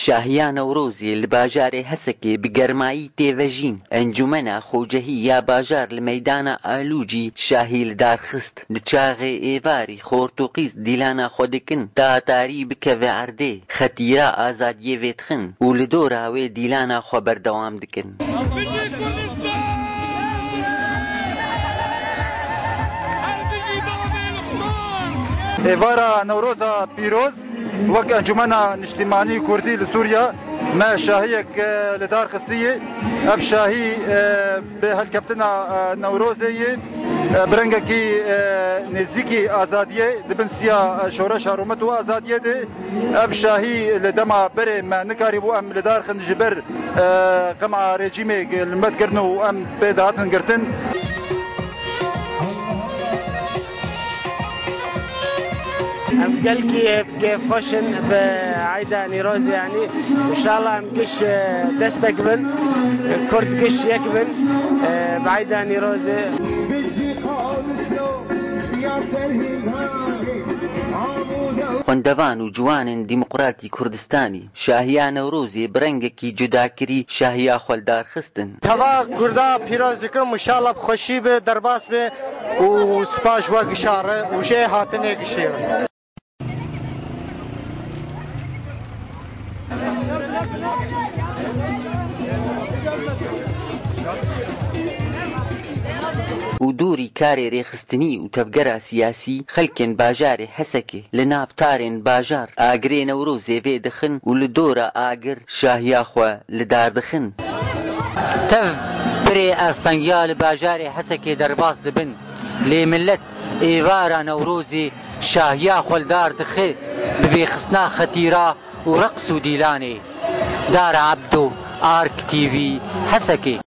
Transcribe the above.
شاهیا نەورۆزی لە باژارێ هەسەکێ بگەرمایی تێڤەژین ئەنجومەنە خۆجەهی یا باژار لە مەیدانە ئالوجی شاهی لەدارخست دچاغێ ئێواری خۆرتوقیز دیلانە خۆدکن داهاتاری بکەڤێ عەردێ خەتیرا ئازادیێ vêdixin û li dora wê dîlana xwe berdewam dikin. Êvara Newroza pîroz wek Encumena Niştimanî Kurdî li Sûriya me şahiyek li dar xistiye. Ev şahî bi helkeftina Newrozê yê birengekî nêzîkî azadiyê dibin siya şoreşa rûmet û azadiyê de. Ev şahî li dema berê me nikarîbû em li dar xin ji ber qema rejîmê li met kirin û em pê dihatin girtin. ام قلكي كيف خوشن بعيدة نيروز يعني ان شاء الله ام قش دستقبل كرد قش يقبل بعيدة نيروز خوندەوان و جوانن دیموقراتی کوردستانی شاهیا نەورۆزێ برەنگێکی جوداکری شاهیا خۆلدارخستن. تەوا کوردا پیرۆز دکم انشاءالله بخۆشی بێ دەرباس بێ و سپاش وە گشارە و ژێ هاتنێ گشێرن. و دووری کارێ ڕێخستنی و تەبگەرە سیاسی خەلکێن باژارێ هەسەکێ لە نافتارێن باژار ئاگرێ نەورۆزێ vê dixin û li dora agir şahiya xwe li dar dixin. Tev pirê astengiya li bajarê hesekê derbas dibin lê millet êvara Newrozê şahiya xwe li dar dixe bi vêxistina xetîra û reqs û dîlanê. Dara Abdo, Ark TV, Hesekê.